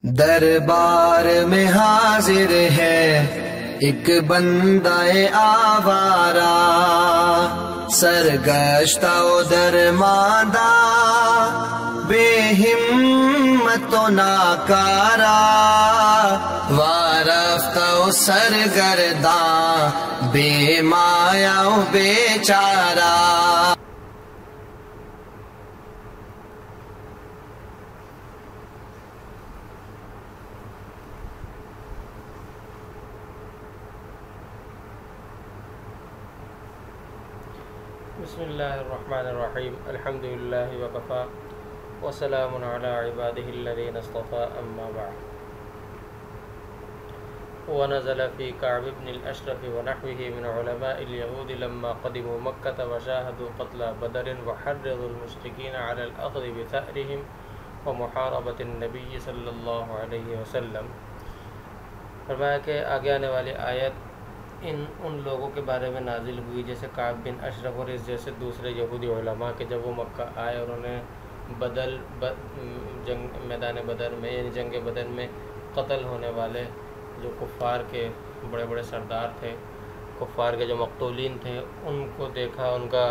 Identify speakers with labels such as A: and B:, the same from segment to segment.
A: دربار میں حاضر ہے ایک بندہ آوارہ، سرگشتہ و درماندہ، بے ہمت و ناکارہ، وارفتہ و سرگرداں، بے مایہ و بیچارہ۔
B: بسم اللہ الرحمن الرحیم، الحمدللہ وکفا وسلام علی عبادہ الذین اصطفى، اما بعد۔ ونزل فی کعب بن الاشرف ونحوہ من علماء اليہود لما قدموا مکہ وشاہدوا قتل بدر وحرضوا المشرکین علی الاخذ بثأرهم ومحاربۃ النبی صلی اللہ علیہ وسلم۔ فرمایا کہ آگے آنے والی آیت ان لوگوں کے بارے میں نازل ہوئی جیسے کعب بن اشرف اور اس جیسے دوسرے یہودی علماء کہ جب وہ مکہ آئے اور انہیں میدان بدر میں یعنی جنگ بدر میں قتل ہونے والے جو کفار کے بڑے بڑے سردار تھے، کفار کے جو مقتولین تھے، ان کو دیکھا، ان کا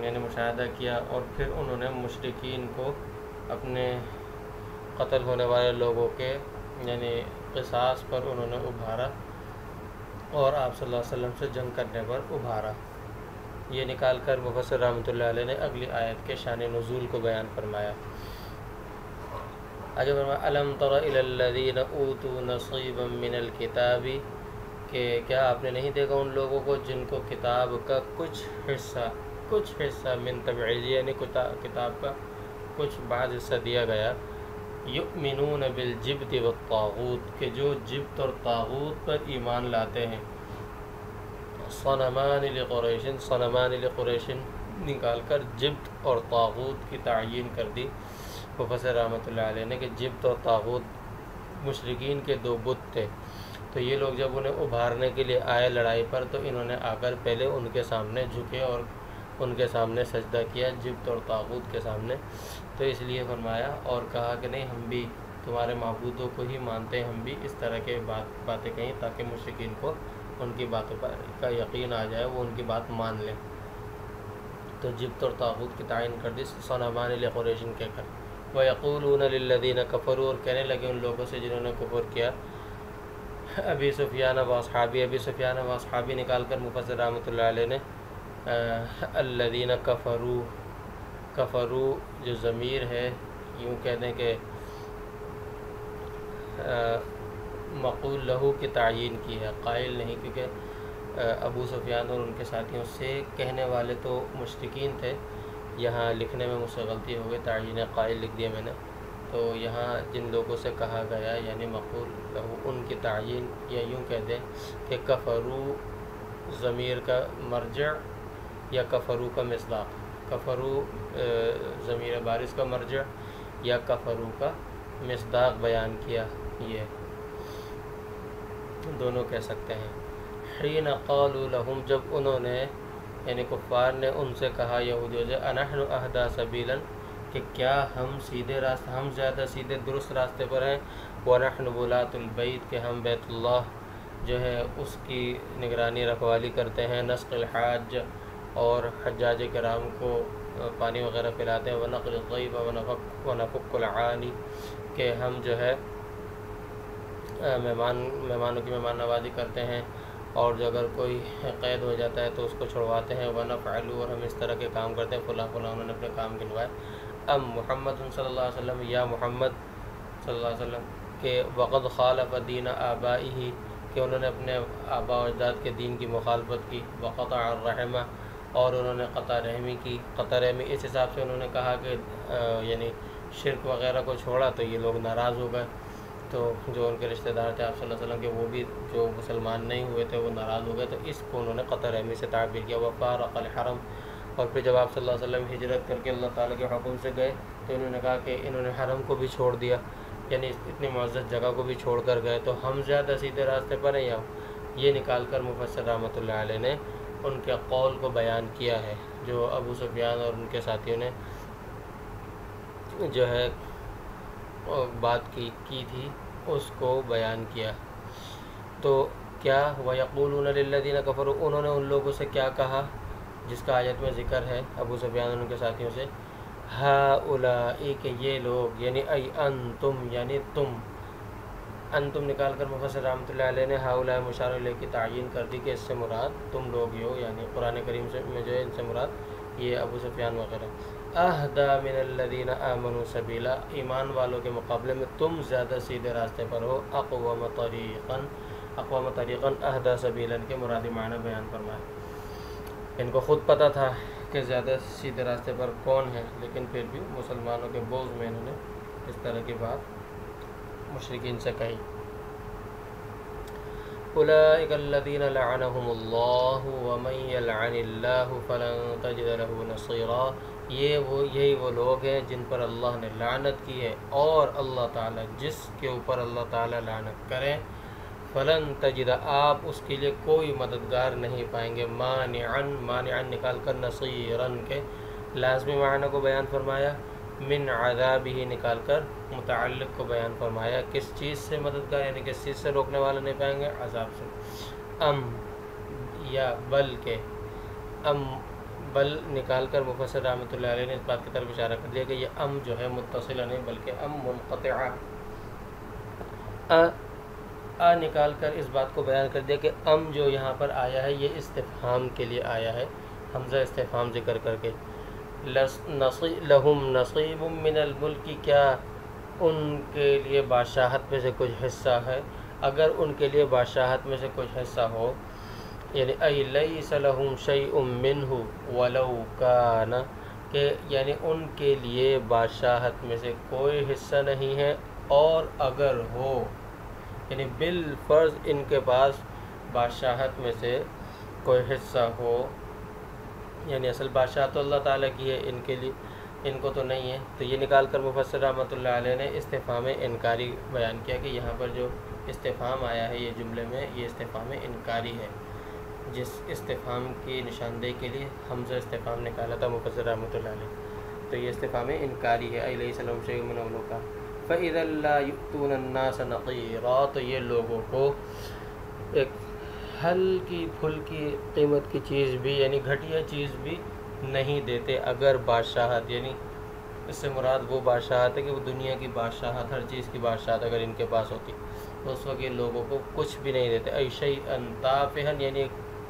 B: یعنی مشاہدہ کیا، اور پھر انہوں نے مشرکین کو اپنے قتل ہونے والے لوگوں کے یعنی قصاص پر انہوں نے ابھارا اور آپ صلی اللہ علیہ وسلم سے جنگ کرنے پر ابھارا۔ یہ نکال کر مفسر رحمۃ اللہ علیہ نے اگلی آیت کے شان نزول کو بیان فرمایا۔ آگے فرمایا الم تر الی الذین اوتوا نصیبا من الکتاب، کہ کیا آپ نے نہیں دیکھا ان لوگوں کو جن کو کتاب کا کچھ حصہ من تبعیض یعنی کتاب کا کچھ بعض حصہ دیا گیا، یؤمنون بالجبت والطاغوت، کہ جو جبت اور طاغوت پر ایمان لاتے ہیں، صنمان لقریش نکال کر جبت اور طاغوت کی تعیین کر دی مفسر رحمۃ اللہ علیہ نے کہ جبت اور طاغوت مشرکین کے دو بت تھے، تو یہ لوگ جب انہیں ابھارنے کے لیے آئے لڑائی پر تو انہوں نے آ کر پہلے ان کے سامنے جھکے اور ان کے سامنے سجدہ کیا جبت اور طاغوت کے سامنے، تو اس لیے فرمایا اور کہا کہ نہیں ہم بھی تمہارے معبودوں کو ہی مانتے ہیں، ہم بھی اس طرح کے باتیں کہیں تاکہ مشرکین کو ان کی باتوں پر کا یقین آ جائے، وہ ان کی بات مان لیں۔ تو جبت اور طاغوت کی تعین کر دی صنمان لقریش کہہ کر۔ وَيَقُولُونَ لِلَّذِينَ كَفَرُوا، اور کہنے لگے ان لوگوں سے جنہوں نے کفر کیا، ابی سفیان و اصحابی نکال کر مفسر رحمۃ اللہ علیہ نے الذین کفروا جو ضمیر ہے یوں کہہ دیں کہ مقول لہو کی تعیین کی ہے، قائل نہیں، کیونکہ ابو سفیان اور ان کے ساتھیوں سے کہنے والے تو مشرکین تھے۔ یہاں لکھنے میں مجھ سے غلطی ہو گئی، تعیین قائل لکھ دیا میں نے، تو یہاں جن لوگوں سے کہا گیا یعنی مقول لہو ان کی تعیین، یا یوں کہہ دیں کہ کفروا ضمیر کا مرجع یا کفروا کا مصداق، کفروا ضمیر بارز کا مرجع یا کفروا کا مصداق بیان کیا، یہ دونوں کہہ سکتے ہیں۔ حین قالوا لہم، جب انہوں نے یعنی کفار نے ان سے کہا یہودیوں سے، انحن اہدی سبیلا، کہ کیا ہم سیدھے راستے، ہم زیادہ سیدھے درست راستے پر ہیں، ونحن ولاۃ البیت، کہ ہم بیت اللہ جو ہے اس کی نگرانی رکھوالی کرتے ہیں، نسق الحاج، اور حجاج کرام کو پانی وغیرہ پلاتے ہیں، ونقل الضیف ونفک العانی، کہ ہم جو ہے مہمانوں کی مہمان نوازی کرتے ہیں، اور جو اگر کوئی قید ہو جاتا ہے تو اس کو چھڑواتے ہیں، ونفعل، اور ہم اس طرح کے کام کرتے ہیں، فلاں انہوں نے اپنے کام گنوائے۔ ام محمد صلی اللہ علیہ وسلم، یا محمد صلی اللہ علیہ وسلم کہ وقد خالف دین آبائہ، کہ انہوں نے اپنے آباء و اجداد کے دین کی مخالفت کی، وقطع الرحمہ، اور انہوں نے قطع رحمی کی، قطع رحمی اس حساب سے انہوں نے کہا کہ یعنی شرک وغیرہ کو چھوڑا تو یہ لوگ ناراض ہو گئے، تو جو ان کے رشتہ دار تھے آپ صلی اللہ علیہ وسلم کے وہ بھی جو مسلمان نہیں ہوئے تھے وہ ناراض ہو گئے، تو اس کو انہوں نے قطع رحمی سے تعبیر کیا۔ وفارق الحرم، اور پھر جب آپ صلی اللہ علیہ وسلم ہجرت کر کے اللہ تعالیٰ کے حکم سے گئے تو انہوں نے کہا کہ انہوں نے حرم کو بھی چھوڑ دیا، یعنی اتنی معزز جگہ کو بھی چھوڑ کر گئے، تو ہم زیادہ سیدھے راستے پر ہیں یا یہ نکال کر مفسر رحمۃ اللہ علیہ نے ان کے قول کو بیان کیا ہے، جو ابو سفیان اور ان کے ساتھیوں نے جو ہے بات کی تھی اس کو بیان کیا۔ تو کیا وَيَقُولُونَ لِلَّذِينَ كَفَرُوا، انہوں نے ان لوگوں سے کیا کہا جس کا آیت میں ذکر ہے ابو سفیان اور ان کے ساتھیوں سے، ہَؤُلَاءِ کہ یہ لوگ، یعنی ای انتم یعنی تم، انتم نکال کر مفسر رحمۃ اللہ علیہ نے ہؤلاء مشار الیہ کی تعین کر دی کہ اس سے مراد تم لوگ ہی ہو، یعنی قرآن کریم سے میں جو ہے ان سے مراد یہ ابو سفیان وغیرہ۔ اہدی من الذین آمنوا سبیلا، ایمان والوں کے مقابلے میں تم زیادہ سیدھے راستے پر ہو، اقوم طریقاً اہدی سبیلا کے مرادی معنی بیان فرمائے۔ ان کو خود پتہ تھا کہ زیادہ سیدھے راستے پر کون ہے، لیکن پھر بھی مسلمانوں کے بوجھ میں انہوں نے اس طرح کی بات مشرکین سے کہی۔ اولئک الذین لعنہم اللہ ومن یلعن اللہ فلن تجد له نصیرا، یہی وہ لوگ ہیں جن پر اللہ نے لعنت کی ہے، اور اللہ تعالیٰ جس کے اوپر اللہ تعالیٰ لعنت کرے، فلن تجد آپ اس کے لیے کوئی مددگار نہیں پائیں گے، مانعا نکال کر نصیرا کے لازمی معنی کو بیان فرمایا، من عذابہ نکال کر متعلق کو بیان فرمایا، کس چیز سے مددگار یعنی کس چیز سے روکنے والا نہیں پائیں گے، عذاب سے۔ ام یا بل کے، ام بل نکال کر مفسر رحمۃ اللہ علیہ نے اس بات کی طرف اشارہ کر دیا کہ یہ ام جو ہے متصلہ نہیں بلکہ ام منقطعہ، نکال کر اس بات کو بیان کر دیا کہ ام جو یہاں پر آیا ہے یہ استفہام کے لیے آیا ہے، حمزہ استفہام ذکر کر کے، لہم نصیب من الملک، کیا ان کے لیے بادشاہت میں سے کچھ حصہ ہے، اگر ان کے لیے بادشاہت میں سے کچھ حصہ ہو، یعنی ای لیس لہم شیء منہ ولو کان، کہ یعنی ان کے لیے بادشاہت میں سے کوئی حصہ نہیں ہے اور اگر ہو، یعنی بالفرض ان کے پاس بادشاہت میں سے کوئی حصہ ہو، یعنی اصل بادشاہ تو اللہ تعالیٰ کی ہے، ان کے لیے ان کو تو نہیں ہے۔ تو یہ نکال کر مفسر رحمۃ اللہ علیہ نے استفہام انکاری بیان کیا کہ یہاں پر جو استفہام آیا ہے یہ جملے میں یہ استفہام انکاری ہے، جس استفہام کی نشاندہی کے لیے حمزہ استفہام نکالا تھا مفسر رحمۃ اللہ علیہ، تو یہ استفہام انکاری ہے، ای لیس لہم شیء من الملک فاذا لا یؤتون الناس نقیرا، تو یہ لوگوں کو ایک ہلکی پھلکی قیمت کی چیز بھی یعنی گھٹیا چیز بھی نہیں دیتے، اگر بادشاہت یعنی اس سے مراد وہ بادشاہت ہے کہ وہ دنیا کی بادشاہت، ہر چیز کی بادشاہت اگر ان کے پاس ہوتی تو اس وقت یہ لوگوں کو کچھ بھی نہیں دیتے، ای شیئا تافہا یعنی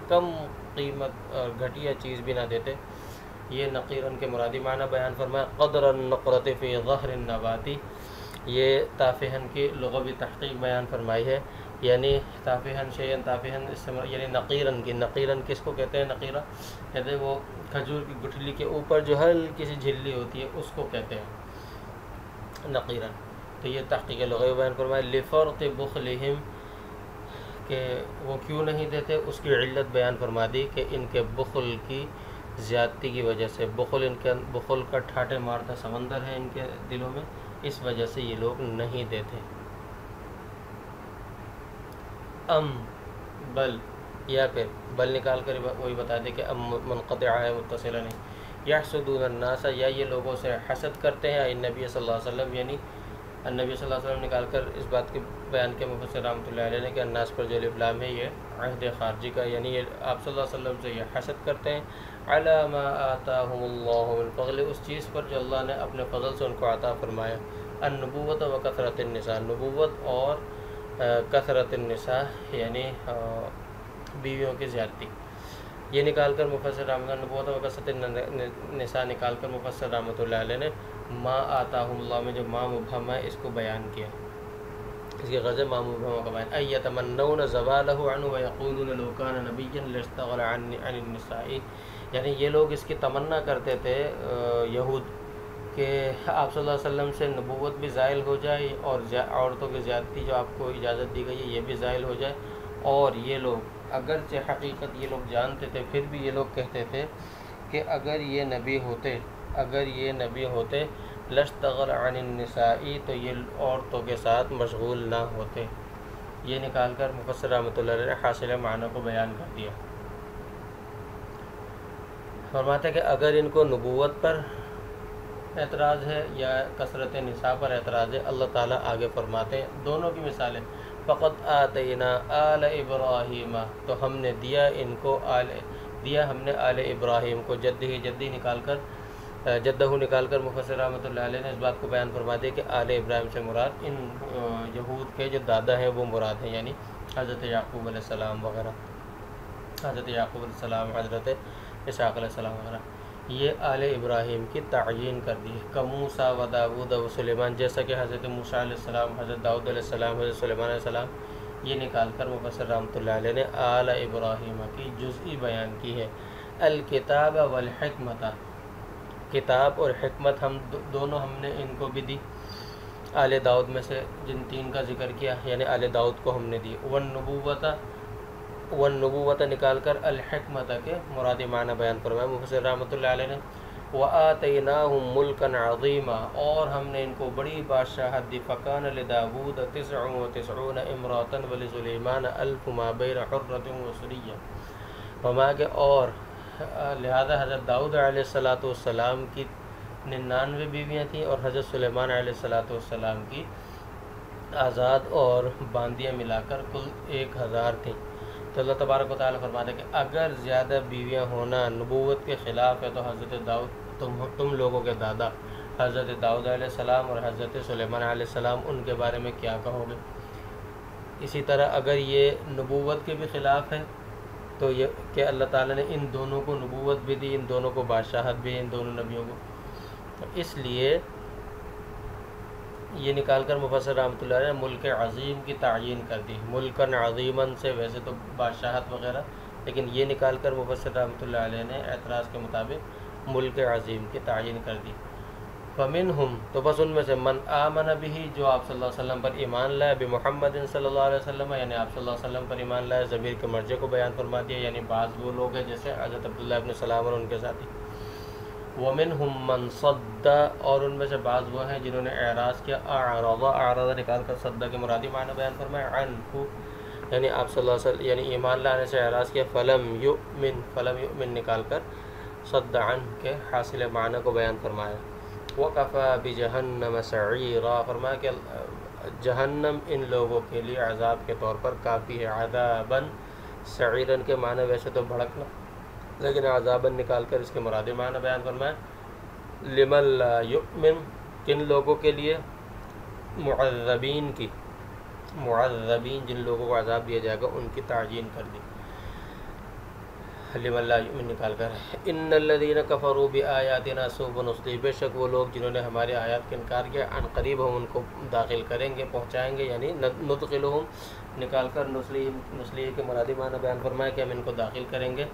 B: کم قیمت اور گھٹیا چیز بھی نہ دیتے۔ یہ نقیرن کے مرادی معنی بیان فرمایا، قدر النقرۃ فی ظہر النبات، یہ تافہن کی لغوی تحقیق بیان فرمائی ہے، یعنی تافہن شیئن تافہن اس سے یعنی نقیرن کی، نقیرن کس کو کہتے ہیں، نقیرہ کہتے ہیں وہ کھجور کی گٹھلی کے اوپر جو ہلکی سی جھلی ہوتی ہے اس کو کہتے ہیں نقیرن۔ تو یہ تحقیق لغوی بیان فرمایا، لفرط بخلہم کہ وہ کیوں نہیں دیتے، اس کی علت بیان فرما دی کہ ان کے بخل کی زیادتی کی وجہ سے، بخل کا ٹھاٹے مارتا سمندر ہے ان کے دلوں میں، اس وجہ سے یہ لوگ نہیں دیتے۔ ام بل یا پھر بل نکال کر وہی بتا دے کہ ام منقطع ہے متصلہ نہیں، یحسدون الناس یا یہ لوگوں سے حسد کرتے ہیں، النبی صلی اللہ علیہ وسلم یعنی النبی صلی اللہ علیہ وسلم نکال کر اس بات کے بیان کے مفسر رحمۃ اللہ علیہ نے کہ الناس پر جو الف لام ہے یہ عہد خارجی کا، یعنی یہ آپ صلی اللہ علیہ وسلم سے یہ حسد کرتے ہیں، علی ما آتاہم اللہ من فضل، اس چیز پر جو اللہ نے اپنے فضل سے ان کو عطا فرمایا، النبوت و کثرت النساء، نبوت اور کثرت النساء یعنی بیویوں کی زیادتی، یہ نکال کر مفسر رحمۃ اللہ نبوت و کثرت النساء نکال کر مفسر رحمۃ اللہ علیہ نے ما آتاہم اللہ میں جو ما مبہم ہے اس کو بیان کیا، اس کی غرض ما مبہم کا بیان، ای یتمنون زوالہ عنہ ویقولون لو کان نبیا لاشتغل عن النساء، یعنی یہ لوگ اس کی تمنا کرتے تھے یہود کہ آپ صلی اللہ علیہ وسلم سے نبوت بھی زائل ہو جائے اور عورتوں کی زیادتی جو آپ کو اجازت دی گئی ہے یہ بھی زائل ہو جائے، اور یہ لوگ اگرچہ حقیقت یہ لوگ جانتے تھے پھر بھی یہ لوگ کہتے تھے کہ اگر یہ نبی ہوتے لاشتغل عن النساء، تو یہ عورتوں کے ساتھ مشغول نہ ہوتے، یہ نکال کر مفسر رحمۃ اللہ علیہ نے حاصل معنی کو بیان کر دیا۔ فرماتے کہ اگر ان کو نبوت پر اعتراض ہے یا کثرت نساء پر اعتراض ہے، اللہ تعالیٰ آگے فرماتے ہیں دونوں کی مثالیں، فقط آتینا آل ابراہیم، تو ہم نے دیا ان کو ہم نے آل ابراہیم کو، جدی نکال کر جدہ نکال کر مفسر رحمۃ اللہ علیہ نے اس بات کو بیان فرما دیا کہ آل ابراہیم سے مراد ان یہود کے جو دادا ہیں وہ مراد ہیں، یعنی حضرت یعقوب علیہ السلام وغیرہ، حضرت یعقوب علیہ السلام، حضرت اسحاق علیہ السلام وغیرہ، یہ آل ابراہیم کی تعیین کر دی ہے، موسیٰ و داود و سلیمان، جیسا کہ حضرت موسیٰ علیہ السلام، حضرت داؤد علیہ السلام، حضرت سلیمان علیہ السلام، یہ نکال کر مفسر رحمۃ اللہ علیہ نے آل ابراہیم کی جزئی بیان کی ہے۔ الکتاب والحکمت، کتاب اور حکمت ہم دونوں ہم نے ان کو بھی دی، آل داؤد میں سے جن تین کا ذکر کیا یعنی آل داؤد کو ہم نے دی، والنبوت نکال کر الحکمت کے مرادی معنی بیان فرمایا مفسر رحمۃ اللہ علیہ نے، وآتیناہم ملکا عظیما، اور ہم نے ان کو بڑی بادشاہت دی، فکان لداود 99 امراۃ ولسلیمان 1000 ما بین حرۃ وسریہ، وما کے اور لہذا حضرت داؤد علیہ السلام کی 99 بیویاں تھیں اور حضرت سلیمان علیہ السلام کی آزاد اور باندیاں ملا کر کل 1000 تھیں۔ تو اللہ تبارک و تعالیٰ فرماتے ہیں کہ اگر زیادہ بیویاں ہونا نبوت کے خلاف ہے تو حضرت داؤد تم لوگوں کے دادا حضرت داؤد علیہ السلام اور حضرت سلیمان علیہ السلام ان کے بارے میں کیا کہو گے؟ اسی طرح اگر یہ نبوت کے بھی خلاف ہے تو یہ کہ اللہ تعالیٰ نے ان دونوں کو نبوت بھی دی، ان دونوں کو بادشاہت بھی، ان دونوں نبیوں کو، تو اس لیے یہ نکال کر مفسر رحمۃ اللہ علیہ نے ملک عظیم کی تعیین کر دی، ملکن عظیمن سے ویسے تو بادشاہت وغیرہ، لیکن یہ نکال کر مفسر رحمۃ اللہ علیہ نے اعتراض کے مطابق ملک عظیم کی تعیین کر دی۔ فمنہم، تو بس ان میں سے من آمن بھی، جو آپ صلی اللہ علیہ وسلم پر ایمان لائے، بمحمد صلی اللہ علیہ وسلم، یعنی آپ صلی اللہ علیہ وسلم پر ایمان لائے، ضمیر کے مرجع کو بیان فرما دیا، یعنی بعض وہ لوگ ہیں جیسے حضرت عبداللہ ابن سلام اور ان کے ساتھی، ومنہم من صد، اور ان میں سے بعض وہ ہیں جنہوں نے اعراض کیا، اعراض نکال کر صدہ کے مرادی معنی بیان فرمایا، عنہ، یعنی آپ صلی اللہ علیہ وسلم یعنی ایمان لانے سے اعراض کیا، فلم یؤمن نکال کر صد عنہ کے حاصل معنی کو بیان فرمایا، وَكَفَى بِجَهَنَّمَ سَعِيرًا، فرمایا کہ جہنم ان لوگوں کے لیے عذاب کے طور پر کافی ہے، عذاباً سعیراً کے معنی ویسے تو بھڑکنا، لیکن عذاباً نکال کر اس کے مرادی معنی بیان فرمایا، لمن لا یؤمن، کن لوگوں کے لیے، معذبین جن لوگوں کو عذاب دیا جائے گا ان کی تعیین کر دی، لمن لا یؤمن نکال کر، ان الذین کفروا بآیاتنا سوف نصلیہم، بے شک وہ لوگ جنہوں نے ہماری آیات کا انکار کیا، عن قریب ہم ان کو داخل کریں گے، پہنچائیں گے، یعنی ندخلہم نکال کر نصلیہ کے مرادی معنی بیان فرمایا کہ ہم ان کو داخل کریں گے،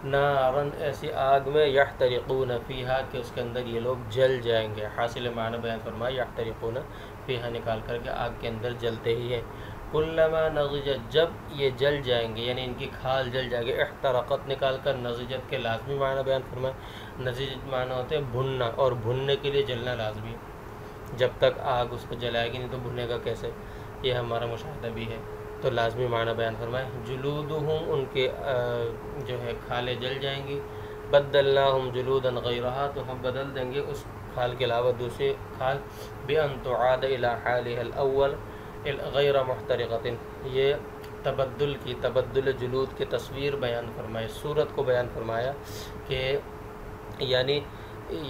B: نارن ایسی آگ میں، یحترقون فیہا کہ اس کے اندر یہ لوگ جل جائیں گے، حاصل معنی بیان فرمایا یحترقون فیہا نکال کر کے آگ کے اندر جلتے ہی ہیں، کلما نضجت، جب یہ جل جائیں گے یعنی ان کی کھال جل جائے گی، احترقت نکال کر نضجت کے لازمی معنی بیان فرمایا، نضجت معنی ہوتے ہیں بھننا، اور بھننے کے لیے جلنا لازمی ہے، جب تک آگ اس کو جلائے گی نہیں تو بھنے گا کیسے، یہ ہمارا مشاہدہ بھی ہے، تو لازمی معنی بیان فرمائے، جلودہم ان کے جو ہے کھالیں جل جائیں گی، بدلناہم جلودا غیرہا تو ہم بدل دیں گے اس کھال کے علاوہ دوسری کھال، بأن تعاد الی حالها الاول غیر محترقۃ، یہ تبدل جلود کی تصویر بیان فرمائے، صورت کو بیان فرمایا کہ یعنی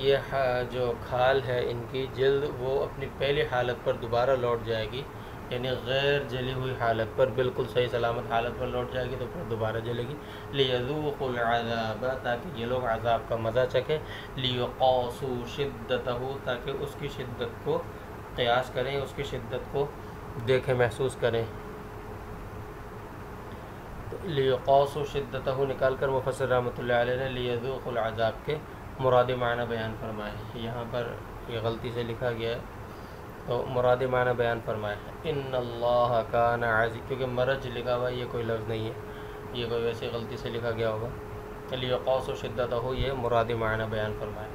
B: یہ جو کھال ہے ان کی جلد وہ اپنی پہلی حالت پر دوبارہ لوٹ جائے گی، یعنی غیر جلی ہوئی حالت پر بالکل صحیح سلامت حالت پر لوٹ جائے گی تو پھر دوبارہ جلے گی، لیذوقوا العذاب تاکہ یہ لوگ عذاب کا مزہ چکھیں، لیقاسوا شدتہ تاکہ اس کی شدت کو قیاس کریں، اس کی شدت کو دیکھیں محسوس کریں، لیقاسوا شدتہ نکال کر مفسر رحمۃ اللہ علیہ نے لیذوقوا العذاب کے مرادی معنی بیان فرمائے، یہاں پر یہ غلطی سے لکھا گیا ہے تو مرادی معنی بیان فرمائے، ان اللہ کان عزیز، کیونکہ مرج لکھا ہوا یہ کوئی لفظ نہیں ہے، یہ کوئی ویسے غلطی سے لکھا گیا ہوگا، لیقاسوا شدتہ یہ مرادی معنی بیان فرمائے،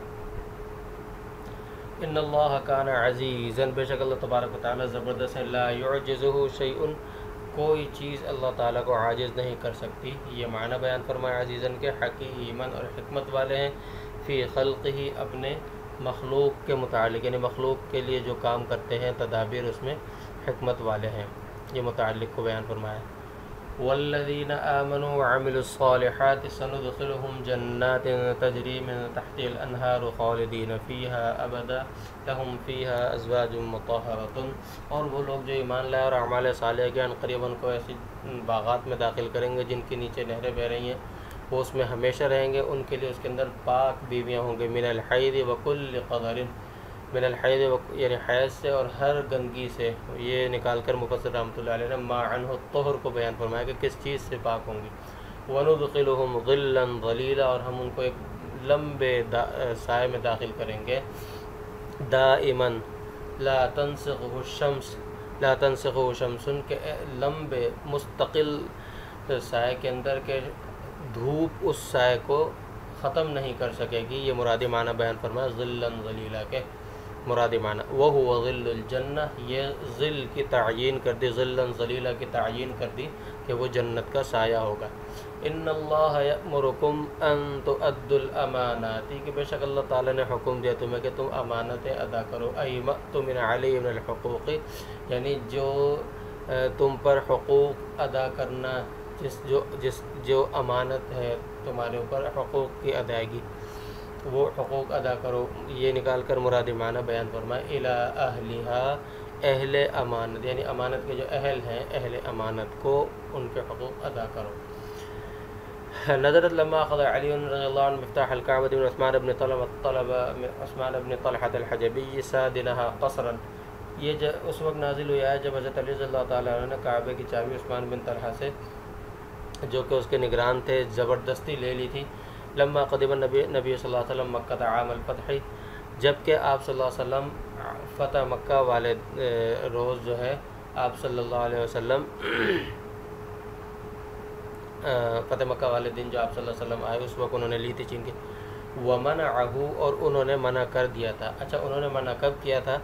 B: ان اللہ کان عزیزاً، بے شک اللہ تبارک و تعالیٰ زبردست ہے، لا یعجزہ شیء، کوئی چیز اللہ تعالیٰ کو عاجز نہیں کر سکتی، یہ معنی بیان فرمایا عزیزاً کے، حکیماً اور حکمت والے ہیں، فی خلقہ اپنے مخلوق کے متعلق، یعنی مخلوق کے لیے جو کام کرتے ہیں تدابیر اس میں حکمت والے ہیں، یہ متعلق کو بیان فرمایا۔ والذین آمنوا وعملوا الصالحات سندخلهم جنات تجری من تحت الانہار خالدین فیہا ابدا لهم فیہا ازواج مطہرۃ، اور وہ لوگ جو ایمان لائے اور اعمال صالحہ کیا ان قریب ان کو ایسی باغات میں داخل کریں گے جن کے نیچے نہریں بہہ رہی ہیں، وہ اس میں ہمیشہ رہیں گے، ان کے لیے اس کے اندر پاک بیویاں ہوں گے، من الحیض وکل قدر، من الحیض یعنی حیض سے اور ہر گندگی سے، یہ نکال کر مفسر رحمۃ اللہ علیہ نے ما عنہ الطہر کو بیان فرمایا کہ کس چیز سے پاک ہوں گی۔ وندخلهم ظلا ظلیلا، اور ہم ان کو ایک لمبے سائے میں داخل کریں گے، دائما لا تنسخه الشمس، لا تنسخه شمس، کے لمبے مستقل سائے کے اندر کے دھوپ اس سائے کو ختم نہیں کر سکے گی، یہ مرادی معنی بیان فرمایا ظلا ظلیلا کے مرادی معنی۔ وَهُوَ ظِلُّ الْجَنَّةِ، یہ ظل کی تعیین کر دی، ظلا ظلیلا کی تعیین کر دی کہ وہ جنت کا سایہ ہوگا۔ ان اللہ یأمرکم ان تؤدوا الامانات، کہ بے شک اللہ تعالیٰ نے حکم دیا تمہیں کہ تم امانتیں ادا کرو، ایمأتم علیہ من الحقوق، یعنی جو تم پر حقوق ادا کرنا، جو امانت ہے تمہارے اوپر حقوق کی ادائیگی، وہ حقوق ادا کرو، یہ نکال کر مراد معنی بیان فرمائے، الی اہلہا، اہل امانت، یعنی امانت کے جو اہل ہیں اہل امانت کو ان کے حقوق ادا کرو۔ نظرت لما اخذ علی رضی اللہ عنہ مفتاح الکعبۃ من عثمان بن طلب من عثمان بن طلحۃ الحجبی سادنہا قصرا، یہ اس وقت نازل ہوا ہے جب حضرت علی رضی اللہ تعالیٰ عنہ نے کعبے کی چابی عثمان بن طلحہ سے، جو کہ اس کے نگران تھے، زبردستی لے لی تھی۔ لما قدم نبی صلی اللہ علیہ وسلم مکہ عام الفتح، جبکہ آپ صلی اللہ علیہ وسلم فتح مکہ والے روز جو ہے آپ صلی اللہ علیہ وسلم فتح مکہ والے دن جو آپ صلی اللہ علیہ وسلم آئے اس وقت انہوں نے لی تھی چھین کے، ومنعہ، اور انہوں نے منع کر دیا تھا۔ اچھا، انہوں نے منع کب کیا تھا؟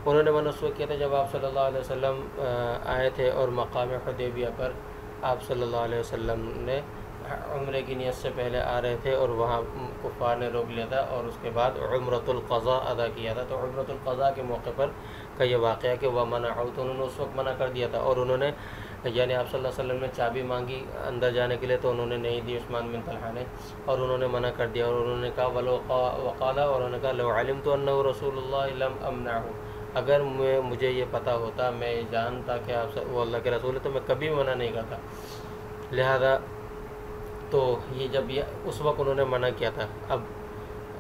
B: انہوں نے منع اس وقت کیا تھا جب آپ صلی اللہ علیہ وسلم آئے تھے اور مقام حدیبیہ پر آپ صلی اللہ علیہ وسلم نے عمرے کی نیت سے پہلے آ رہے تھے اور وہاں کفار نے روک لیا تھا اور اس کے بعد عمرۃ القضاء ادا کیا تھا، تو عمرۃ القضاء کے موقع پر کا یہ واقعہ کہ ومنعوا، تو انہوں نے اس وقت منع کر دیا تھا، اور انہوں نے یعنی آپ صلی اللہ علیہ وسلم نے چابی مانگی اندر جانے کے لیے تو انہوں نے نہیں دی عثمان بن طلحہ نے، اور انہوں نے منع کر دیا، اور انہوں نے کہا وقالا، اور انہوں نے کہا لو علمت انہ رسول اللہ لم امنعہ، اگر مجھے یہ پتہ ہوتا، میں یہ جانتا کہ وہ اللہ کے رسول ہے تو میں کبھی منع نہیں کرتا۔ لہذا تو یہ جب یہ اس وقت انہوں نے منع کیا تھا، اب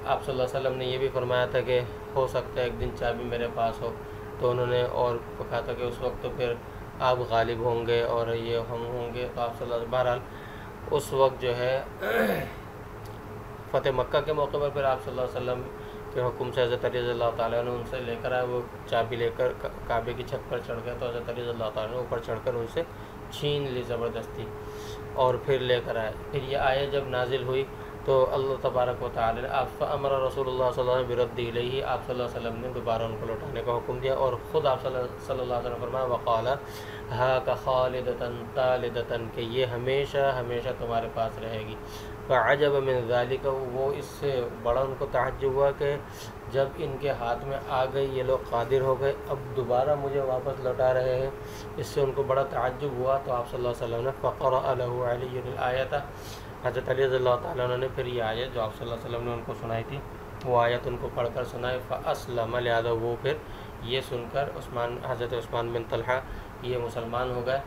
B: آپ صلی اللہ علیہ وسلم نے یہ بھی فرمایا تھا کہ ہو سکتا ہے ایک دن چابی میرے پاس ہو، تو انہوں نے اور کہا تھا کہ اس وقت تو پھر آپ غالب ہوں گے اور یہ ہم ہوں گے، تو آپ صلی اللہ علیہ وسلم بہرحال اس وقت جو ہے فتح مکہ کے موقع پر پھر آپ صلی اللہ علیہ وسلم کے حکم سے حضرت علی رضی اللہ تعالیٰ نے ان سے لے کر آئے، وہ چابی لے کر کعبے کی چھت پر چڑھ گئے، تو حضرت علی رضی اللہ تعالیٰ نے اوپر چڑھ کر ان سے چھین لی زبردستی اور پھر لے کر آئے۔ پھر یہ آیت جب نازل ہوئی تو اللہ تبارک و تعالی نے فامر رسول اللہ صلی اللہ علیہ وسلم برد الیہ، آپ صلی اللہ علیہ وسلم نے دوبارہ ان کو لوٹانے کا حکم دیا، اور خود آپ صلی اللہ علیہ وسلم فرمایا وقال ہاک خالدۃ طالدۃ، کہ یہ ہمیشہ ہمیشہ تمہارے پاس رہے گی۔ فعجب من ذلک، وہ اس سے بڑا ان کو تعجب ہوا کہ جب ان کے ہاتھ میں آ گئی، یہ لوگ قادر ہو گئے، اب دوبارہ مجھے واپس لوٹا رہے ہیں، اس سے ان کو بڑا تعجب ہوا۔ تو آپ صلی اللہ علیہ وسلم نے فقرأ له علی الآیۃ، حضرت علی رضی اللہ تعالیٰ عنہ نے پھر یہ آیت جو آپ صلی اللہ علیہ وسلم نے ان کو سنائی تھی وہ آیت ان کو پڑھ کر سنائی، فاسلم، لہذا وہ پھر یہ سن کر حضرت عثمان بن طلحہ یہ مسلمان ہو گئے۔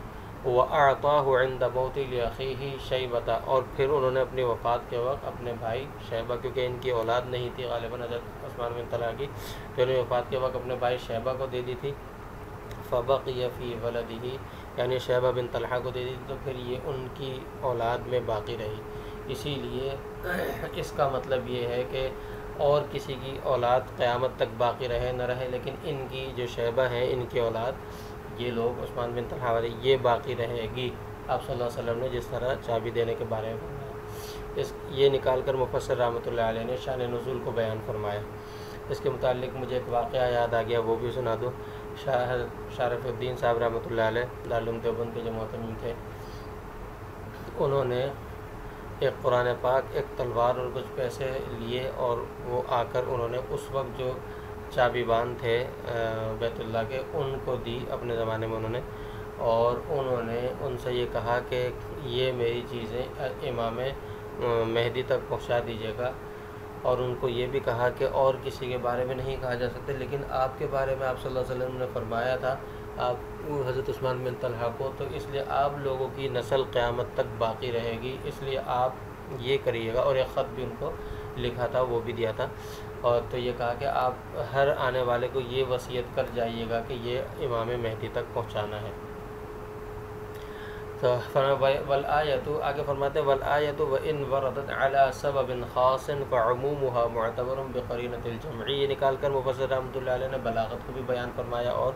B: وَأَعْطَاهُ عِنْدَ مَوْتِ لِأَخِيهِ شَيْبَةَ، اور پھر انہوں نے اپنی وفات کے وقت اپنے بھائی شیبہ، کیونکہ ان کی اولاد نہیں تھی غالباً حضرت عثمان بن طلحہ کی، تو انہوں نے وفات کے وقت اپنے بھائی شیبہ کو دے دی تھی، فَبَقِيَ فِي وَلَدِهِ، یعنی شیبہ بن طلحہ کو دے دی تھی، تو پھر یہ ان کی اولاد میں باقی رہی۔ اسی لیے اس کا مطلب یہ ہے کہ اور کسی کی اولاد قیامت تک باقی رہے نہ رہے، لیکن ان کی جو شیبہ ہیں ان کی اولاد، یہ لوگ عثمان بن طلحہ والے، یہ باقی رہے گی، آپ صلی اللہ علیہ وسلم نے جس طرح چابی دینے کے بارے میں فرمایا۔ یہ نکال کر مفسر رحمۃ اللہ علیہ نے شان نزول کو بیان فرمایا۔ اس کے متعلق مجھے ایک واقعہ یاد آ گیا، وہ بھی سنا دو۔ شارف الدین صاحب رحمۃ اللہ علیہ دارالعلوم دیوبند کے جو محتمم تھے، انہوں نے ایک قرآن پاک، ایک تلوار اور کچھ پیسے لیے، اور وہ آ کر انہوں نے اس وقت جو چابی بان تھے بیت اللہ کے ان کو دی اپنے زمانے میں انہوں نے، اور انہوں نے ان سے یہ کہا کہ یہ میری چیزیں امام مہدی تک پہنچا دیجیے گا، اور ان کو یہ بھی کہا کہ اور کسی کے بارے میں نہیں کہا جا سکتا، لیکن آپ کے بارے میں آپ صلی اللہ علیہ وسلم نے فرمایا تھا آپ حضرت عثمان بن طلحہ کو، تو اس لیے آپ لوگوں کی نسل قیامت تک باقی رہے گی، اس لیے آپ یہ کریے گا، اور ایک خط بھی ان کو لکھا تھا وہ بھی دیا تھا، اور تو یہ کہا کہ آپ ہر آنے والے کو یہ وصیت کر جائیے گا کہ یہ امام مہدی تک پہنچانا ہے۔ تو والآیت، آگے فرماتے ہیں والآیت وإن وردت على سبب خاص فعمومها معتبر بقرینۃ الجمع، یہ نکال کر مفسر رحمۃ اللہ علیہ نے بلاغت کو بھی بیان فرمایا اور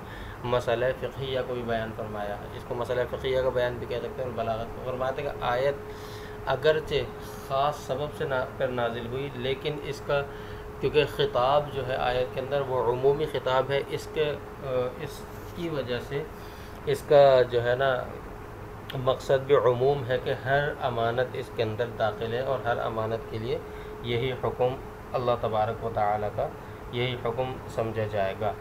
B: مسئلہ فقہیہ کو بھی بیان فرمایا ہے، اس کو مسئلہ فقہیہ کا بیان بھی کہہ سکتے ہیں، اور بلاغت کو فرماتے ہیں کہ آیت اگرچہ خاص سبب سے پر نازل ہوئی، لیکن اس کا کیونکہ خطاب جو ہے آیت کے اندر وہ عمومی خطاب ہے، اس کی وجہ سے اس کا جو ہے نا مقصد بھی عموم ہے کہ ہر امانت اس کے اندر داخل ہے، اور ہر امانت کے لیے یہی حکم اللہ تبارک و تعالیٰ کا یہی حکم سمجھا جائے گا۔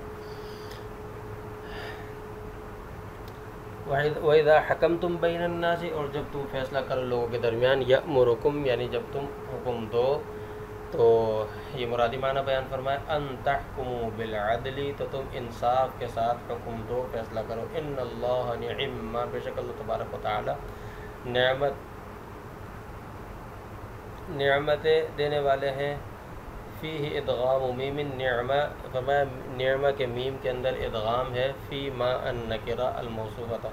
B: وَإِذَا حَكَمْتُمْ بَيْنَ النَّاسِ، اور جب تم فیصلہ کرو لوگوں کے درمیان، يَأْمُرُكُمْ یعنی جب تم حکم دو، تو یہ مرادی معنی بیان فرمائے ان تحکموا بالعدل، تو تم انصاف کے ساتھ حکم دو، فیصلہ کرو، ان اللہ نعم ما، بے شک اللہ تبارک و تعالی نعمتیں دینے والے ہیں، فیہ ادغام میم نعمہ، فرمایا نعمہ کے میم کے اندر ادغام ہے، فی ما النکرہ الموصوفہ،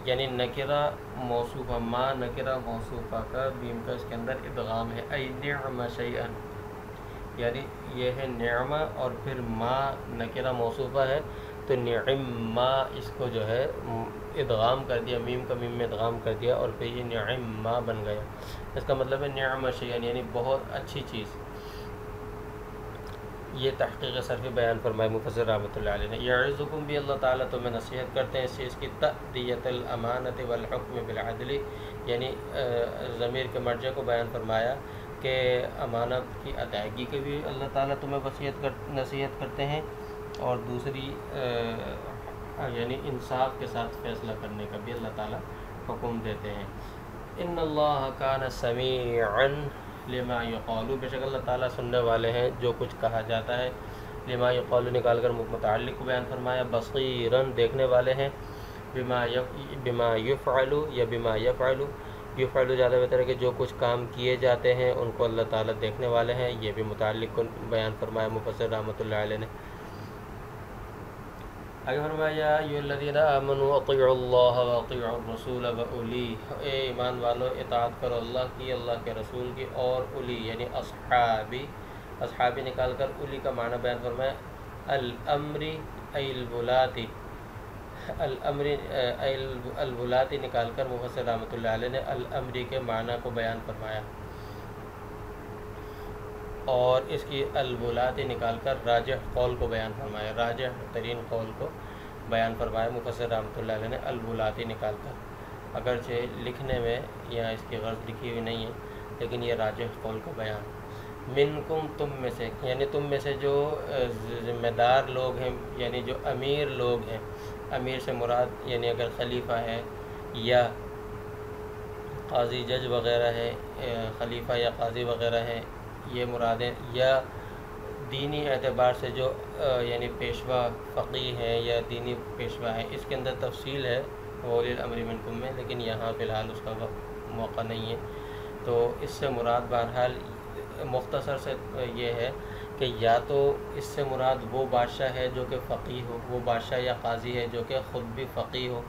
B: یعنی نکرہ موصوفہ، ما نکرہ موصوفہ کا میم کا اس کے اندر ادغام ہے، ای نعم شیئا، یعنی یہ ہے نعمہ اور پھر ما نکرہ موصوفہ ہے، تو نعما اس کو جو ہے ادغام کر دیا، میم کا میم میں ادغام کر دیا، اور پھر یہ نعما بن گیا، اس کا مطلب ہے نعم شیئا یعنی بہت اچھی چیز۔ یہ تحقیق صرفی بیان فرمائے مفسر رحمۃ اللہ علیہ نے، یعظکم بھی اللہ تعالیٰ تمہیں نصیحت کرتے ہیں اس چیز کی، تأدیۃ الامانۃ والحکم بالعدل، یعنی ضمیر کے مرجع کو بیان فرمایا کہ امانت کی ادائیگی کے بھی اللہ تعالیٰ تمہیں نصیحت کرتے ہیں، اور دوسری یعنی انصاف کے ساتھ فیصلہ کرنے کا بھی اللہ تعالیٰ حکم دیتے ہیں۔ ان اللہ کان سمیعا لما یقال، بے شک اللہ تعالیٰ سننے والے ہیں جو کچھ کہا جاتا ہے، لما یقال نکال کر متعلق کو بیان فرمایا، بصیراً دیکھنے والے ہیں، بما یفعل یا بما یفعل، یفعل زیادہ بہتر ہے کہ جو کچھ کام کیے جاتے ہیں ان کو اللہ تعالیٰ دیکھنے والے ہیں، یہ بھی متعلق کو بیان فرمایا مفسر رحمۃ اللہ علیہ نے۔ آگے فرمایا یا ایھا الذین آمنوا اطیعوا اللہ واطیعوا الرسول واولی، اے ایمان والو اطاعت کرو اللہ کی، اللہ کے رسول کی، اور اولی یعنی اصحابی نکال کر اولی کا معنی بیان فرمایا، الامری ای الولاتی، الامری ای الولاتی نکال کر مفسر رحمۃ اللہ علیہ نے الامری کے معنی کو بیان فرمایا، اور اس کی الولاتی نکال کر راجح قول کو بیان فرمایا، راجح ترین قول کو بیان فرمایا مفسر رحمۃ اللہ علیہ نے الولاتی نکال کر، اگرچہ لکھنے میں یہاں اس کی غرض لکھی ہوئی نہیں ہے، لیکن یہ راجح قول کا بیان، منکم تم میں سے، یعنی تم میں سے جو ذمہ دار لوگ ہیں، یعنی جو امیر لوگ ہیں، امیر سے مراد یعنی اگر خلیفہ ہے یا قاضی جج وغیرہ ہے، خلیفہ یا قاضی وغیرہ ہیں یہ مرادیں، یا دینی اعتبار سے جو یعنی پیشوا فقیہ ہیں یا دینی پیشوا ہیں، اس کے اندر تفصیل ہے اولی الامر منکم میں، لیکن یہاں فی الحال اس کا موقع نہیں ہے، تو اس سے مراد بہرحال مختصر سے یہ ہے کہ یا تو اس سے مراد وہ بادشاہ ہے جو کہ فقیہ ہو، وہ بادشاہ یا قاضی ہے جو کہ خود بھی فقیہ ہو،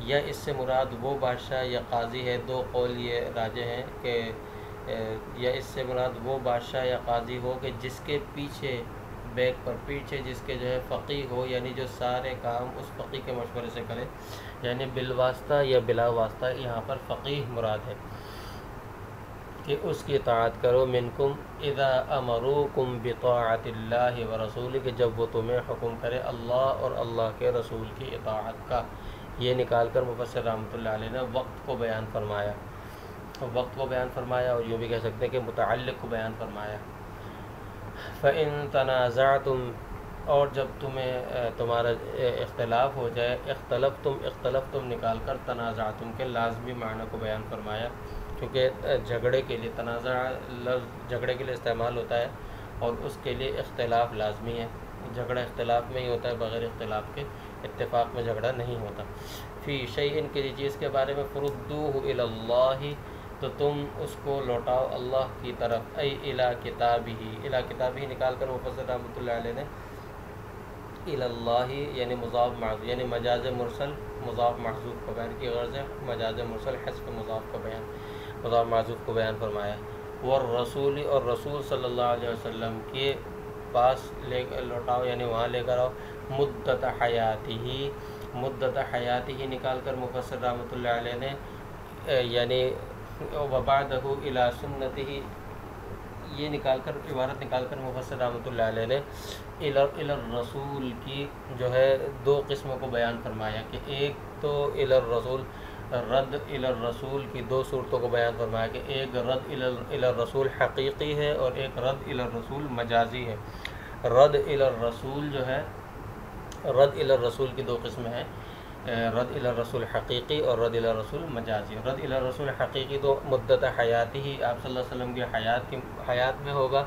B: یا اس سے مراد وہ بادشاہ یا قاضی ہے، دو قول یہ راجح ہیں کہ یا اس سے مراد وہ بادشاہ یا قاضی ہو کہ جس کے پیچھے بیک پر پیچھے جس کے جو ہے فقیہ ہو، یعنی جو سارے کام اس فقیہ کے مشورے سے کرے، یعنی بالواسطہ یا بلا واسطہ یہاں پر فقیہ مراد ہے کہ اس کی اطاعت کرو، منکم اذا امروکم بطاعت اللہ ورسولہ، کہ جب وہ تمہیں حکم کرے اللہ اور اللہ کے رسول کی اطاعت کا، یہ نکال کر مفسر رحمۃ اللہ علیہ نے وقت کو بیان فرمایا، وقت کو بیان فرمایا، اور یوں بھی کہہ سکتے ہیں کہ متعلق کو بیان فرمایا۔ فَإِن تَنَازَعْتُمْ، اور جب تمہارا اختلاف ہو جائے، اختلفتم نکال کر تنازعتم کے لازمی معنی کو بیان فرمایا، کیونکہ جھگڑے کے لیے تنازع لفظ جھگڑے کے لیے استعمال ہوتا ہے، اور اس کے لیے اختلاف لازمی ہے۔ جھگڑا اختلاف میں ہی ہوتا ہے، بغیر اختلاف کے اتفاق میں جھگڑا نہیں ہوتا۔ فی شیء، کسی چیز کے بارے میں، فردوہ الی اللہ، تو تم اس کو لوٹاؤ اللہ کی طرف، ای الی کتابہ، الی کتابہ نکال کر مفسر رحمۃ اللہ علیہ نے الی اللہ یعنی مضاف معذوف، یعنی مجاز مرسل مضاف محذوف کو بیان کی غرض ہے، مجاز مرسل حذف مضاف کو بیان، مضاف معذوف کو بیان فرمایا۔ والرسول، اور رسول صلی اللہ علیہ وسلم کے پاس لوٹاؤ یعنی وہاں لے کر آؤ، مدت حیاتہ نکال کر مفسر رحمۃ اللہ علیہ نے یعنی وبعدہ الی سنتہ، یہ نکال کر عبارت نکال کر مفسر رحمۃ اللہ علیہ نے الی الرسول کی جو ہے دو قسموں کو بیان فرمایا، کہ ایک تو الی الرسول، رد الی الرسول کی دو صورتوں کو بیان فرمایا، کہ ایک رد الی الرسول حقیقی ہے اور ایک رد الی الرسول مجازی ہے۔ رد الی الرسول جو ہے، رد الی الرسول کی دو قسمیں ہیں، رد الی الرسول حقیقی اور رد الی الرسول مجازی۔ رد الی الرسول حقیقی تو مدت حیاتی ہی آپ صلی اللہ علیہ وسلم کی حیات میں ہوگا،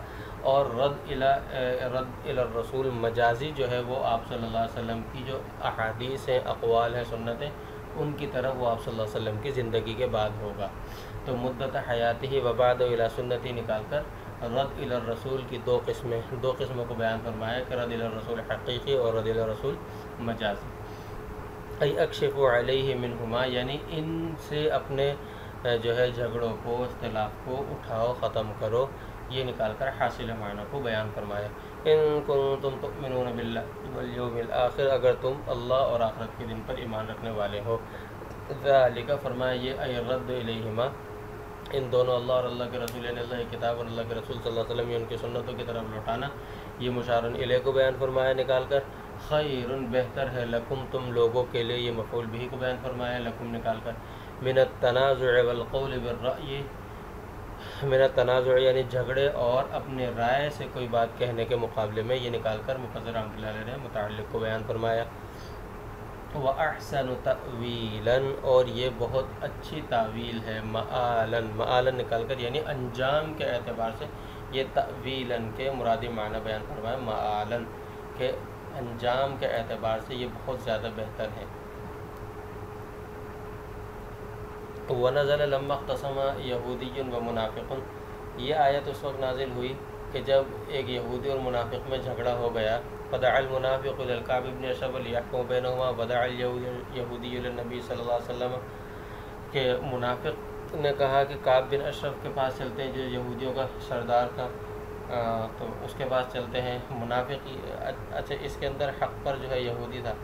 B: اور رد الی الرسول مجازی جو ہے وہ آپ صلی اللہ علیہ وسلم کی جو احادیث ہیں، اقوال ہیں، سنتیں، ان کی طرف وہ آپ صلی اللہ علیہ وسلم کی زندگی کے بعد ہوگا۔ تو مدت حیاتی وبعد الی سنتی نکال کر رد الی الرسول کی دو قسموں کو بیان فرمایا، کہ رد الی الرسول حقیقی اور رد الی الرسول مجازی۔ ای اکشف علیہ منہما، یعنی ان سے اپنے جو ہے جھگڑوں کو، اختلاف کو اٹھاؤ، ختم کرو، یہ نکال کر حاصل معنی کو بیان فرمایا۔ ان کنتم تؤمنون باللہ والیوم الآخر، اگر تم اللہ اور آخرت کے دن پر ایمان رکھنے والے ہو۔ ذالک، فرمایا یہ، ای رد الیہما، ان دونوں اللہ اور اللہ کے رسول، یعنی اللہ کی کتاب اور اللہ کے رسول صلی اللہ علیہ وسلم، ان کی سنتوں کی طرف لوٹانا، یہ مشارن الیہ کو بیان فرمایا نکال کر۔ خیر، بہتر ہے، لکم، تم لوگوں کے لیے، یہ مفعول بہ کو بیان فرمایا لکم نکال کر، من التنازع والقول بالرأی، من التنازع یعنی جھگڑے اور اپنے رائے سے کوئی بات کہنے کے مقابلے میں، یہ نکال کر مفسر رحمۃ اللہ علیہ نے متعلق کو بیان فرمایا۔ وَأَحْسَنُ تَأْوِيلًا، اور یہ بہت اچھی تعویل ہے، مآلاً نکال کر یعنی انجام کے اعتبار سے، یہ تأویلاً کے مرادی معنی بیان فرمایا، مآلاً کے انجام کے اعتبار سے یہ بہت زیادہ بہتر ہے۔ وَنَزَلَ لَمَّا اخْتَصَمَ يَهُودِيٌّ وَمُنَافِقٌ، یہ آیت اس وقت نازل ہوئی کہ جب ایک یہودی اور منافق میں جھگڑا ہو گیا۔ فَدَعَا الْمُنَافِقُ إِلَى الْكَعْبِ بْنِ أَشْرَفَ لِيَحْكُمَ بَيْنَهُمَا، وَدَعَا الْيَهُودِيُّ إِلَى النَّبِيِّ صلی اللہ علیہ وسلم، کہ منافق نے کہا کہ کعب بن اشرف کے پاس چلتے ہیں، جو یہودیوں کا سردار تھا، تو اس کے پاس چلتے ہیں۔ منافق، اچھا اس کے اندر حق پر جو ہے یہودی تھا،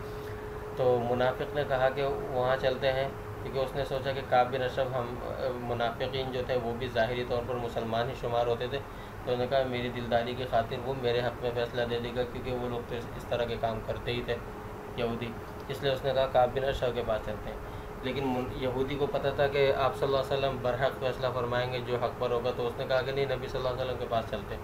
B: تو منافق نے کہا کہ وہاں چلتے ہیں، کیونکہ اس نے سوچا کہ کعب بن اشرف، ہم منافقین جو تھے وہ بھی ظاہری طور پر مسلمان ہی شمار ہوتے تھے، تو انہوں نے کہا میری دلداری کی خاطر وہ میرے حق میں فیصلہ دے دے گا، کیونکہ وہ لوگ تو اس طرح کے کام کرتے ہی تھے یہودی، اس لیے اس نے کہا کعب بن اشرف کے پاس چلتے ہیں۔ لیکن یہودی کو پتہ تھا کہ آپ صلی اللہ علیہ وسلم برحق فیصلہ فرمائیں گے جو حق پر ہوگا، تو اس نے کہا کہ نہیں، نبی صلی اللہ علیہ وسلم کے پاس چلتے ہیں۔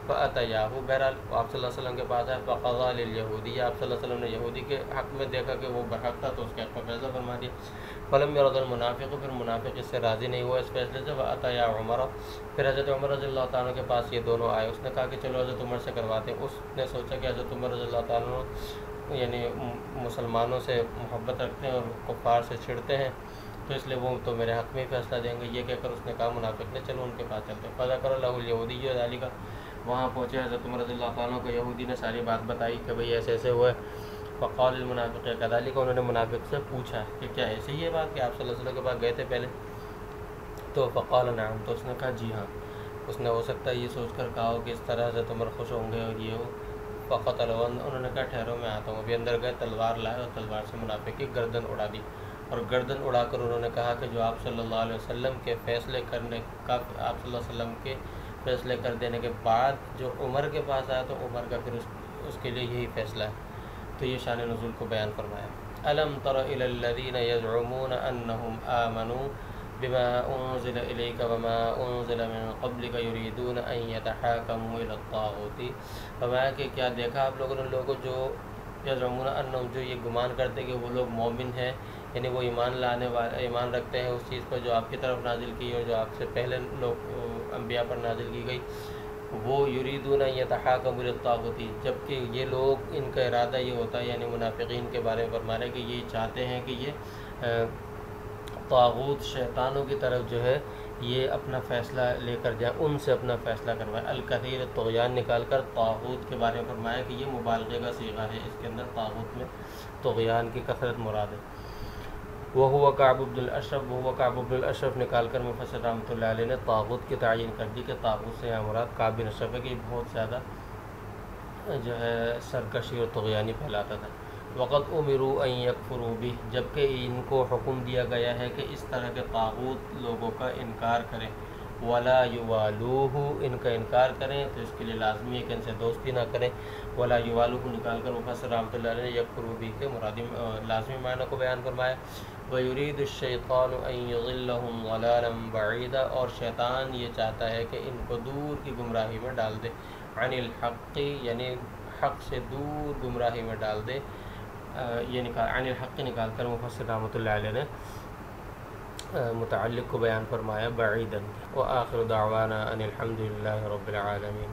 B: فَأَتَيَاهُ، بہرحال آپ صلی اللہ علیہ وسلم کے پاس ہے، فَقَضَىٰ لِلْيَهُودِيِّ، آپ صلی اللہ علیہ وسلم نے یہودی کے حق میں دیکھا کہ وہ برحق تھا، تو اس کے حق میں فیصلہ فرما دیا۔ فَلَمْ يَرْضَ الْمُنَافِقُ، پھر منافق اس سے راضی نہیں ہوا اس فیصلے سے۔ فَأَتَيَا عُمَرَ، پھر حضرت عمر رضی اللہ تعالیٰ کے پاس یہ دونوں آئے، اس نے کہا کہ چلو حضرت عمر سے کرواتے ہیں۔ اس نے سوچا کہ حضرت عمر رضی اللہ تعالیٰ یعنی مسلمانوں سے محبت رکھتے ہیں اور کفار سے چھڑتے ہیں، تو اس لیے وہ تو میرے حق میں ہی فیصلہ دیں گے، یہ کہہ کر اس نے کہا منافق نے چلو ان کے پاس چلتے ہیں۔ فَذَكَرَ لَهُ الْيَهُودِيُّ ذَلِكَ، وہاں پہنچے حضرت عمر رضی اللہ تعالیٰ کو یہودی نے ساری بات بتائی کہ بھئی ایسے ایسے ہوا ہے۔ فقال المنافق كذلك، انہوں نے منافق سے پوچھا کہ کیا ایسے ہی ہے بات کہ آپ صلی اللہ علیہ وسلم کے پاس گئے تھے پہلے؟ تو فقال نعم، تو اس نے کہا جی ہاں۔ اس نے ہو سکتا ہے یہ سوچ کر کہا ہو کہ اس طرح حضرت عمر خوش ہوں گے اور یہ ہو۔ فقتلوا، انہوں نے کہا ٹھہرو میں آتا ہوں۔ ابھی اندر گئے، تلوار لائے اور تلوار سے منافق کی گردن اڑا دی، اور گردن اڑا کر انہوں نے کہا کہ جو آپ صلی اللہ علیہ وسلم کے فیصلے کرنے کا، آپ صلی اللہ علیہ وسلم کے فیصلے کر دینے کے بعد جو عمر کے پاس آیا، تو عمر کا پھر اس کے لیے یہی فیصلہ ہے۔ تو یہ شان نزول کو بیان فرمایا۔ الم تر الی الذین یزعمون انہم آمنوا، بما انزل الیک وما انزل من قبلک یریدون ان یتحاکموا الی الطاغوت، فرمایا کہ کیا دیکھا آپ لوگوں نے لوگوں جو یزعمون انہم، جو یہ گمان کرتے کہ وہ لوگ مومن ہیں، یعنی وہ ایمان رکھتے ہیں اس چیز پر جو آپ کی طرف نازل کی اور جو آپ سے پہلے لوگ انبیاء پر نازل کی گئی، وہ یریدون ان یتحاکموا الی الطاغوت، جبکہ یہ لوگ ان کا ارادہ یہ ہوتا ہے، یعنی منافقین کے بارے میں فرمانے کہ یہ چاہتے ہیں کہ یہ طاغوت شیطانوں کی طرف جو ہے یہ اپنا فیصلہ لے کر جائیں، ان سے اپنا فیصلہ کروائیں۔ الکثیر طغیان نکال کر طاغوت کے بارے میں فرمایا کہ یہ مبالغے کا صیغہ ہے، اس کے اندر طاغوت میں طغیان کی کثرت مراد ہے۔ وہو کعب بن الاشرف نکال کر مفسر رحمۃ اللہ علیہ نے طاغوت کی تعین کر دی کہ طاغوت سے یہاں مراد کعب بن اشرف ہے کہ یہ بہت زیادہ جو ہے سرکشی اور طغیانی پھیلاتا تھا۔ وقد امروا ان یکفروا بہ، جبکہ ان کو حکم دیا گیا ہے کہ اس طرح کے طاغوت لوگوں کا انکار کریں، ولا یوالوہ، ان کا انکار کریں تو اس کے لیے لازمی ہے کہ ان سے دوستی نہ کریں۔ ولا یوالوہ نکال کر مفسر رحمۃ اللہ علیہ نے یکفروا بہ کے مرادی لازمی معنی کو بیان فرمایا۔ وَيُرِيدُ الشَّيْطَانُ أَن يُضِلَّهُمْ ضَلَالًا بَعِيدًا، اور شیطان یہ چاہتا ہے کہ ان کو دور کی گمراہی میں ڈال دے، عن الحق، یعنی حق سے دور گمراہی میں ڈال دے، یہ نکال عن الحق نکال کر مفسر رحمۃ اللہ علیہ نے متعلق کو بیان فرمایا بعیداً۔ وآخر دعوانا ان الحمد للہ رب العالمین۔